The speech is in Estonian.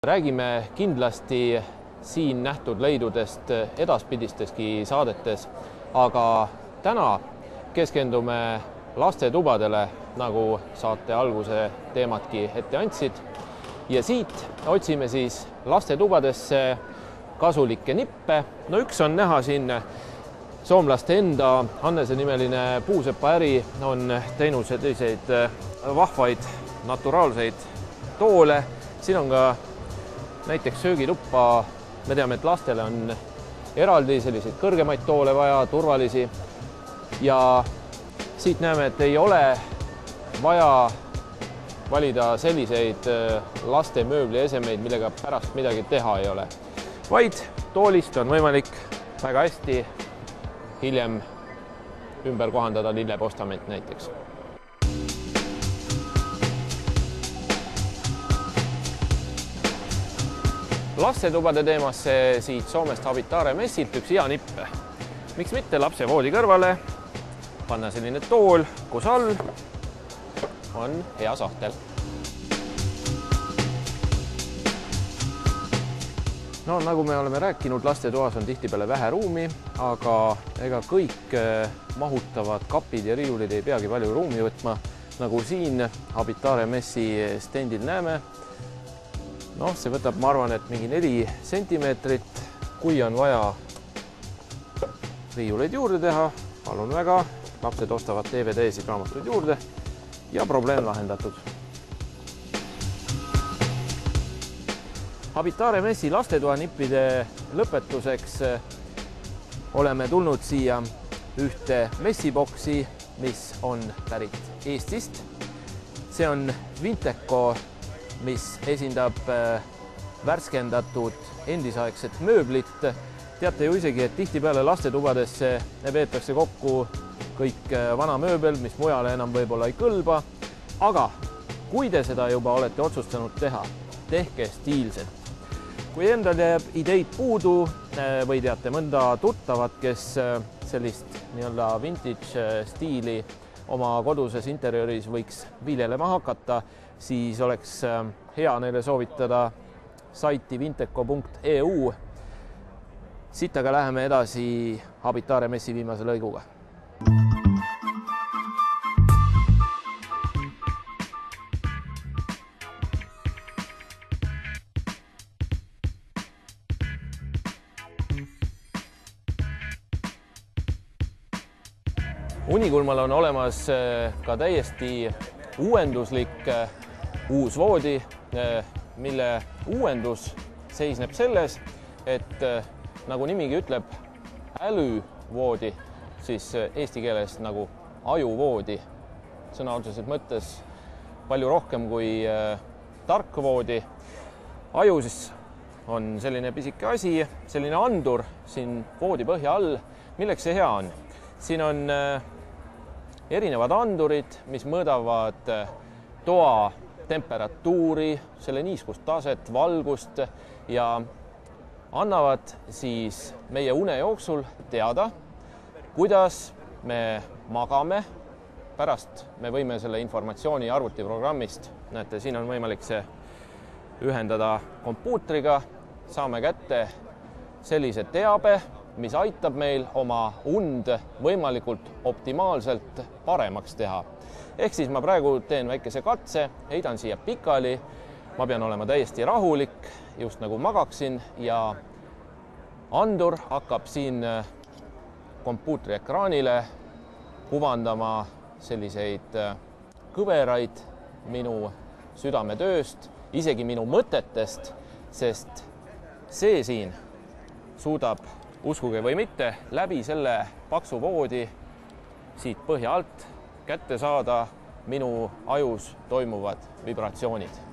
Räägime kindlasti siin nähtud leidudest edaspidisteski saadetes, aga täna keskendume lastetubadele, nagu saate alguse teemadki ette andsid. Ja siit otsime siis lastetubadesse kasulikke nippe. No üks on näha siin soomlaste enda Hannese nimeline puusepaäri on teinud selliseid vahvaid naturaalseid toole. Siin on ka näiteks söögituppa, me teame, et lastele on eraldi selliseid kõrgemaid toole vaja, turvalisi. Ja siit näeme, et ei ole vaja valida selliseid laste mööbli esemeid, millega pärast midagi teha ei ole. Vaid toolist on võimalik väga hästi hiljem ümber kohandada lillepostament näiteks. Lastetubade teemasse siit Soomest Habitare messilt üks hea nipp. Miks mitte lapse voodi kõrvale, panna selline tool, kus all on hea sahtel. No nagu me oleme rääkinud, lastetoas on tihtipeale vähe ruumi, aga ega kõik mahutavad kapid ja riiulid ei peagi palju ruumi võtma, nagu siin Habitare messi stendil näeme. No, see võtab, ma arvan, et mingi 4 sentimeetrit. Kui on vaja riiuleid juurde teha, palun väga, lapsed ostavad DVD-sid, raamatuid juurde ja probleem lahendatud. Habitare messi lastetoa nippide lõpetuseks oleme tulnud siia ühte messiboksi, mis on pärit Eestist. See on Vinteco, mis esindab värskendatud endisaegset mööblit. Teate ju isegi, et tihtipeale lastetubadesse peetakse kokku kõik vana mööbel, mis mujale enam võib-olla ei kõlba. Aga kui te seda juba olete otsustanud teha, tehke stiilselt. Kui endal jääb ideid puudu või teate mõnda tuttavat, kes sellist nii-öelda vintage stiili oma koduses interjööris võiks viljelema hakata, siis oleks hea neile soovitada saiti vinteco.eu. Siit aga läheme edasi Habitare messi viimase lõiguga. Unikulmal on olemas ka täiesti uuenduslik uus voodi, mille uuendus seisneb selles, et nagu nimigi ütleb älüvoodi, siis eesti keeles nagu ajuvoodi, sõna otseses mõttes palju rohkem kui tark voodi. Aju siis on selline pisike asi, selline andur siin voodi põhja all. Milleks see hea on? Siin on erinevad andurid, mis mõõdavad toa temperatuuri, selle niiskust taset, valgust ja annavad siis meie une jooksul teada, kuidas me magame. Pärast me võime selle informatsiooni arvutiprogrammist, näete, siin on võimalik see ühendada kompuutriga, saame kätte sellise teabe, mis aitab meil oma und võimalikult optimaalselt paremaks teha. Ehk siis ma praegu teen väikese katse, heidan siia pikali, ma pean olema täiesti rahulik, just nagu magaksin ja andur hakkab siin kompuutri ekraanile kuvandama selliseid kõveraid minu südametööst, isegi minu mõtetest, sest see siin suudab, uskuge või mitte, läbi selle paksu voodi siit põhja alt kätte saada minu ajus toimuvad vibratsioonid.